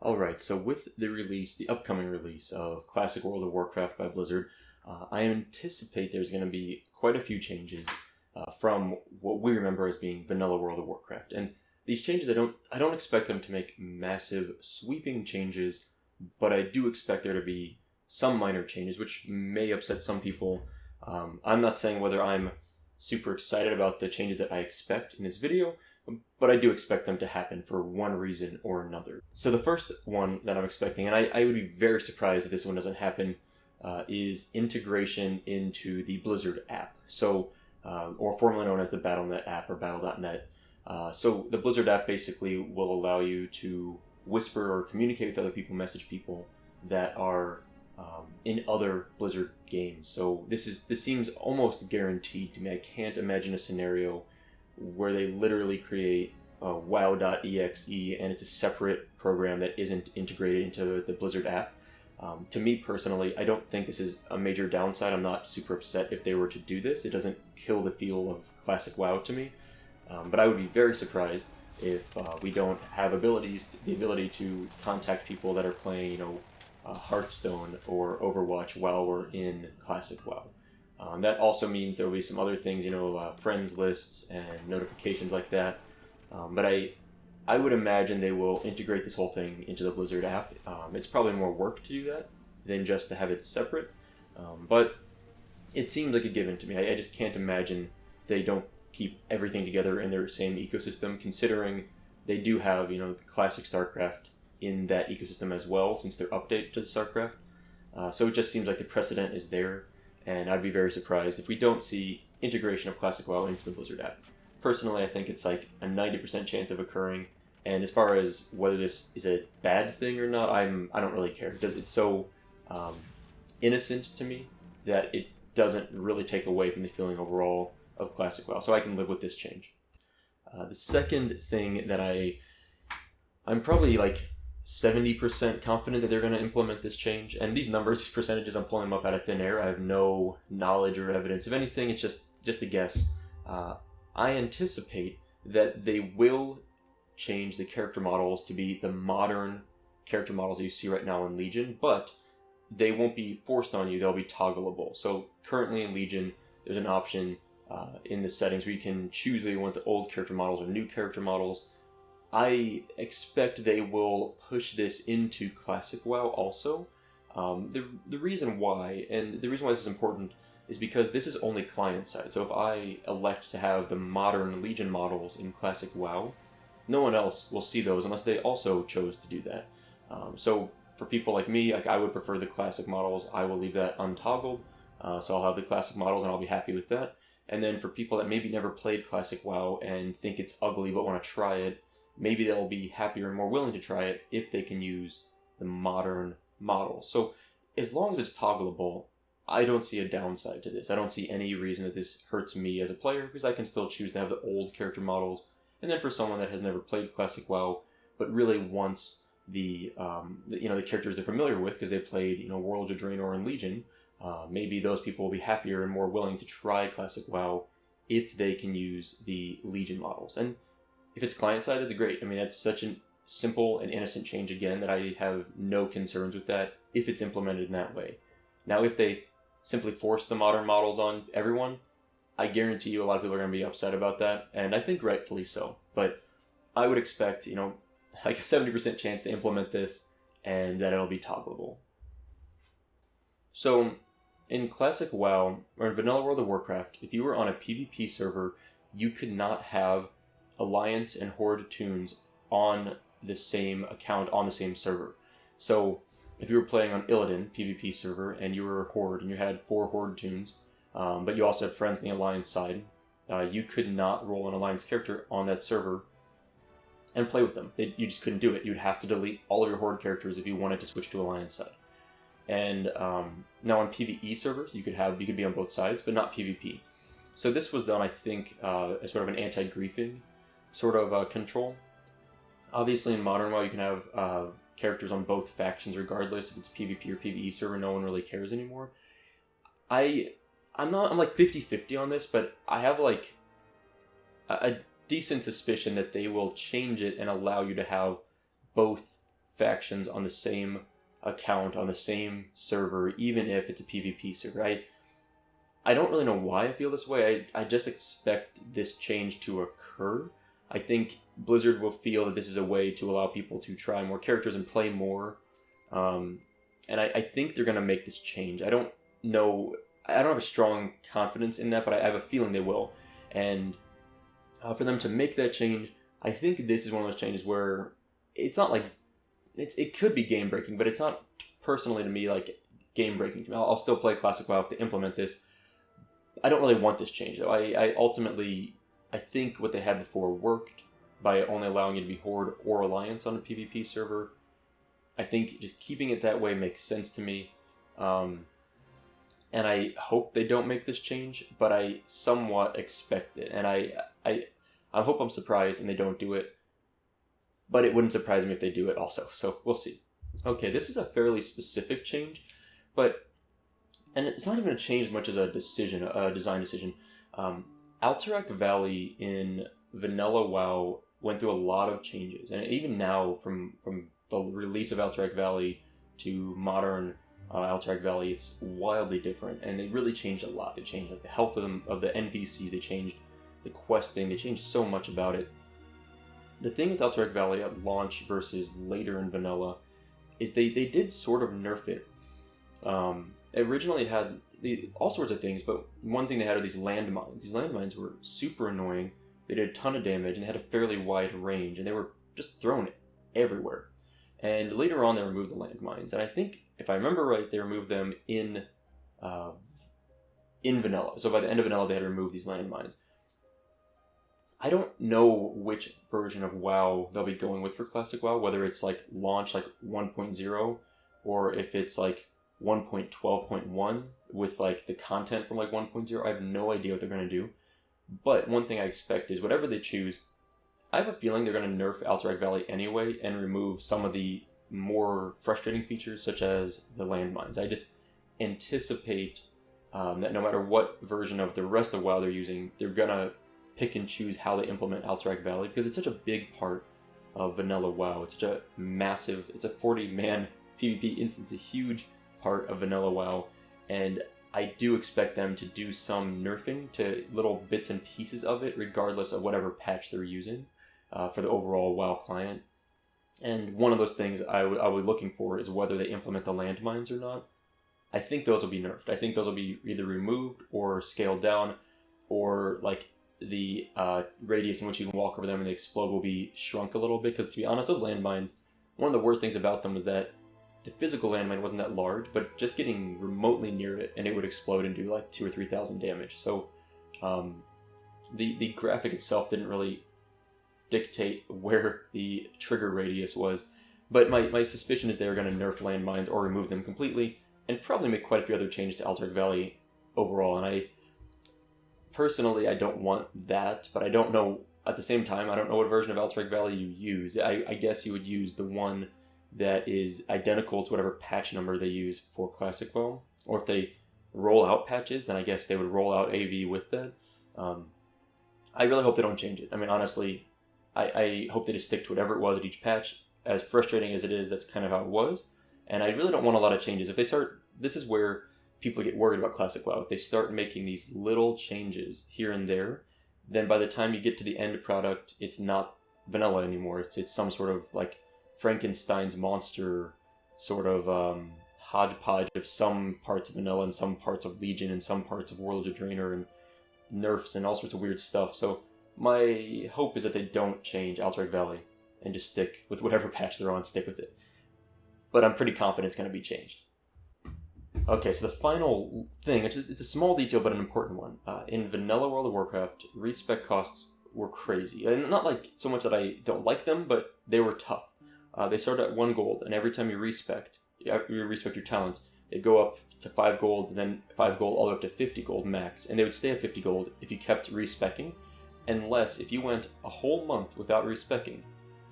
Alright, so with the upcoming release of Classic World of Warcraft by Blizzard, I anticipate there's going to be quite a few changes from what we remember as being Vanilla World of Warcraft. And these changes, I don't expect them to make massive, sweeping changes, but I do expect there to be some minor changes, which may upset some people. I'm not saying whether I'm super excited about the changes that I expect in this video, but I do expect them to happen for one reason or another. So the first one that I'm expecting, and I would be very surprised if this one doesn't happen, is integration into the Blizzard app. So, or formerly known as the Battle.net app or Battle.net. So the Blizzard app basically will allow you to whisper or communicate with other people, message people that are in other Blizzard games. So this seems almost guaranteed to me. I can't imagine a scenario where they literally create WoW.exe and it's a separate program that isn't integrated into the Blizzard app. To me personally, I don't think this is a major downside. I'm not super upset if they were to do this. It doesn't kill the feel of classic WoW to me. But I would be very surprised if we don't have the ability to contact people that are playing, Hearthstone or Overwatch while we're in classic WoW. That also means there will be some other things, friends lists and notifications like that. But I would imagine they will integrate this whole thing into the Blizzard app. It's probably more work to do that than just to have it separate. But it seems like a given to me. I just can't imagine they don't keep everything together in their same ecosystem, considering they do have, the classic StarCraft in that ecosystem as well, since their update to the StarCraft. So it just seems like the precedent is there. And I'd be very surprised if we don't see integration of Classic WoW into the Blizzard app. Personally, I think it's like a 90% chance of occurring. And as far as whether this is a bad thing or not, I don't really care, because it's so innocent to me that it doesn't really take away from the feeling overall of Classic WoW. So I can live with this change. The second thing that I'm probably like 70% confident that they're going to implement this change. And these numbers, percentages, I'm pulling them up out of thin air. I have no knowledge or evidence of anything. It's just a guess. I anticipate that they will change the character models to be the modern character models that you see right now in Legion, but they won't be forced on you. They'll be toggleable. So currently in Legion, there's an option in the settings where you can choose whether you want the old character models or new character models. I expect they will push this into Classic WoW also. The reason why, and the reason why this is important, is because this is only client-side. So if I elect to have the modern Legion models in Classic WoW, no one else will see those unless they also chose to do that. So for people like me, I would prefer the Classic models. I will leave that untoggled. So I'll have the Classic models and I'll be happy with that. And then for people that maybe never played Classic WoW and think it's ugly but want to try it, maybe they'll be happier and more willing to try it if they can use the modern models. So as long as it's toggleable, I don't see a downside to this. I don't see any reason that this hurts me as a player, because I can still choose to have the old character models. And then for someone that has never played Classic WoW, but really wants the characters they're familiar with, because they played World of Draenor and Legion, maybe those people will be happier and more willing to try Classic WoW if they can use the Legion models. And if it's client-side, that's great. I mean, that's such a simple and innocent change, again, that I have no concerns with that if it's implemented in that way. Now, if they simply force the modern models on everyone, I guarantee you a lot of people are going to be upset about that, and I think rightfully so. But I would expect, like a 70% chance to implement this, and that it'll be toggleable. So, in Classic WoW, or in Vanilla World of Warcraft, if you were on a PvP server, you could not have Alliance and Horde tunes on the same account on the same server. So if you were playing on Illidan PvP server and you were a Horde and you had 4 Horde tunes, but you also had friends on the Alliance side, you could not roll an Alliance character on that server and play with them. You just couldn't do it. You'd have to delete all of your Horde characters if you wanted to switch to Alliance side. And now on PvE servers, you could be on both sides, but not PvP. So this was done, I think, as sort of an anti-griefing sort of control. Obviously, in Modern WoW, you can have characters on both factions regardless if it's PvP or PvE server. No one really cares anymore. I'm like 50-50 on this, but I have like a decent suspicion that they will change it and allow you to have both factions on the same account, on the same server, even if it's a PvP server. I don't really know why I feel this way. I just expect this change to occur. I think Blizzard will feel that this is a way to allow people to try more characters and play more. And I think they're going to make this change. I don't know. I don't have a strong confidence in that, but I have a feeling they will. And for them to make that change, I think this is one of those changes where it's not like... It could be game-breaking, but it's not personally to me like game-breaking. I'll still play Classic WoW if they implement this. I don't really want this change, though. I think what they had before worked by only allowing you to be Horde or Alliance on a PvP server. I think just keeping it that way makes sense to me. And I hope they don't make this change, but I somewhat expect it. And I hope I'm surprised and they don't do it. But it wouldn't surprise me if they do it also. So we'll see. Okay, this is a fairly specific change, and it's not even a change as much as a design decision. Alterac Valley in Vanilla WoW went through a lot of changes, and even now, from the release of Alterac Valley to modern Alterac Valley, it's wildly different, and they really changed a lot. They changed like the health of the NPCs, they changed the questing, they changed so much about it. The thing with Alterac Valley at launch versus later in Vanilla is they did sort of nerf it. Originally it had all sorts of things, but one thing they had are these landmines. These landmines were super annoying. They did a ton of damage, and they had a fairly wide range, and they were just thrown everywhere. And later on, they removed the landmines, and I think, if I remember right, they removed them in Vanilla. So by the end of Vanilla, they had removed these landmines. I don't know which version of WoW they'll be going with for Classic WoW, whether it's like launch like 1.0, or if it's like 1.12.1 with like the content from like 1.0. I have no idea what they're going to do. But one thing I expect is whatever they choose, I have a feeling they're going to nerf Alterac Valley anyway and remove some of the more frustrating features such as the landmines. I just anticipate that no matter what version of the rest of WoW they're using, they're going to pick and choose how they implement Alterac Valley, because it's such a big part of Vanilla WoW. It's such a massive, it's a 40-man PvP instance, a huge part of Vanilla WoW, and I do expect them to do some nerfing to little bits and pieces of it, regardless of whatever patch they're using for the overall WoW client. And one of those things I'll be looking for is whether they implement the landmines or not. I think those will be nerfed. I think those will be either removed or scaled down, or like the radius in which you can walk over them and they explode will be shrunk a little bit, because to be honest, those landmines, one of the worst things about them was that the physical landmine wasn't that large, but just getting remotely near it and it would explode and do like 2,000 or 3,000 damage. So the graphic itself didn't really dictate where the trigger radius was, but my suspicion is they're going to nerf landmines or remove them completely, and probably make quite a few other changes to Alterac Valley overall. And personally, I don't want that, but I don't know, at the same time, I don't know what version of Alterac Valley you use. I guess you would use the one that is identical to whatever patch number they use for Classic WoW. Or if they roll out patches, then I guess they would roll out AV with that. I really hope they don't change it. I mean, honestly, I hope they just stick to whatever it was at each patch. As frustrating as it is, that's kind of how it was. And I really don't want a lot of changes. If they start, this is where people get worried about Classic WoW. If they start making these little changes here and there, then by the time you get to the end product, it's not vanilla anymore. It's some sort of like Frankenstein's monster sort of hodgepodge of some parts of vanilla and some parts of Legion and some parts of World of Draenor and nerfs and all sorts of weird stuff. So my hope is that they don't change Alterac Valley and just stick with whatever patch they're on, stick with it. But I'm pretty confident it's going to be changed. Okay, so the final thing, it's a small detail but an important one. In Vanilla World of Warcraft, respec costs were crazy. And not like so much that I don't like them, but they were tough. They start at 1 gold, and every time you respec your talents, it'd go up to 5 gold, and then 5 gold all the way up to 50 gold max. And they would stay at 50 gold if you kept respecing, unless if you went a whole month without respecing,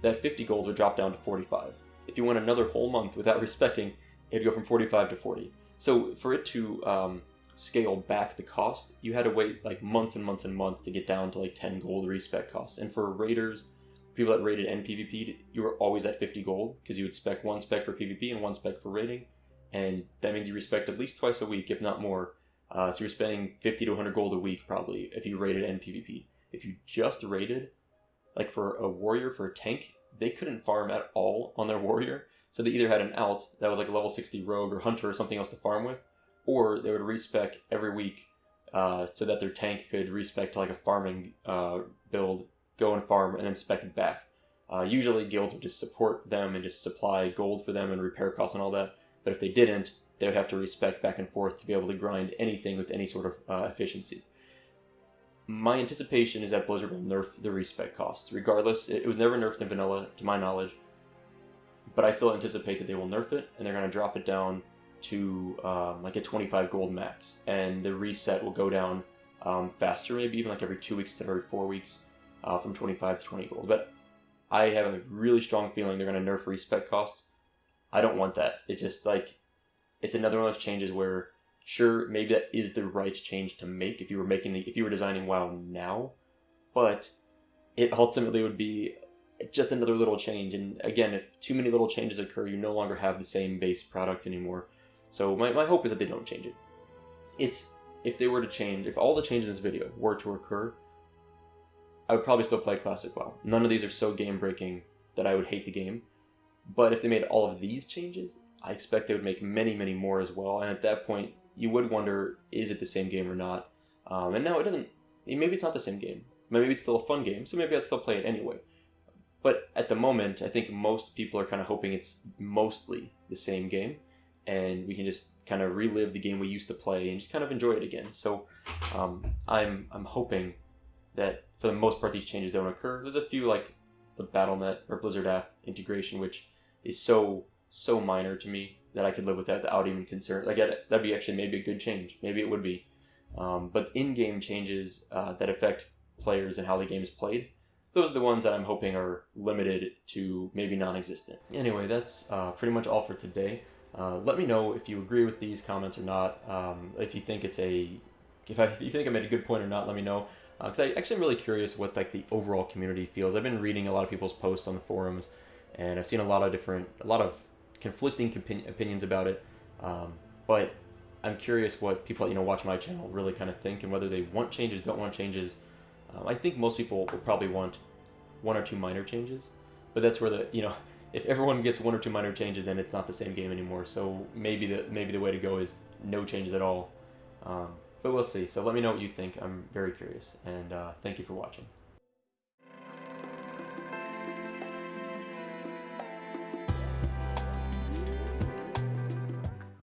that 50 gold would drop down to 45. If you went another whole month without respecing, it'd go from 45 to 40. So for it to scale back the cost, you had to wait like months and months and months to get down to like 10 gold respec costs. And for raiders, people that rated and PvP'd, you were always at 50 gold, because you would spec one spec for PvP and one spec for raiding, and that means you respect at least twice a week, if not more. So you're spending 50 to 100 gold a week, probably, if you raided and PvP'd. If you just raided, like for a warrior, for a tank, they couldn't farm at all on their warrior, so they either had an alt that was like a level 60 rogue or hunter or something else to farm with, or they would respec every week so that their tank could respec to like a farming build, go and farm, and then spec it back. Usually guilds would just support them and just supply gold for them and repair costs and all that, but if they didn't, they would have to respec back and forth to be able to grind anything with any sort of efficiency. My anticipation is that Blizzard will nerf the respec costs. Regardless, it was never nerfed in vanilla, to my knowledge, but I still anticipate that they will nerf it, and they're going to drop it down to like a 25 gold max, and the reset will go down faster, maybe even like every 2 weeks instead of every 4 weeks, from 25 to 20 gold. But I have a really strong feeling they're going to nerf respec costs. I don't want that. It's just like, it's another one of those changes where, sure, maybe that is the right change to make if you were designing WoW now, but it ultimately would be just another little change. And again, if too many little changes occur, you no longer have the same base product anymore. So my hope is that they don't change it. If all the changes in this video were to occur, I would probably still play Classic WoW. None of these are so game-breaking that I would hate the game. But if they made all of these changes, I expect they would make many, many more as well. And at that point, you would wonder, is it the same game or not? And now it doesn't. Maybe it's not the same game. Maybe it's still a fun game, so maybe I'd still play it anyway. But at the moment, I think most people are kind of hoping it's mostly the same game, and we can just kind of relive the game we used to play and just kind of enjoy it again. So I'm hoping that for the most part these changes don't occur. There's a few like the BattleNet or Blizzard app integration, which is so minor to me that I could live with that without even concern. I get it. That'd be actually maybe a good change. Maybe it would be. But in-game changes that affect players and how the game is played, those are the ones that I'm hoping are limited to maybe non-existent. Anyway, that's pretty much all for today. Let me know if you agree with these comments or not. If you think if you think I made a good point or not, let me know. Because I actually am really curious what like the overall community feels. I've been reading a lot of people's posts on the forums, and I've seen a lot of conflicting opinions about it. But I'm curious what people watch my channel really kind of think, and whether they want changes, don't want changes. I think most people will probably want one or two minor changes, but that's where if everyone gets one or two minor changes, then it's not the same game anymore. So maybe the way to go is no changes at all. But we'll see. So let me know what you think. I'm very curious, and thank you for watching.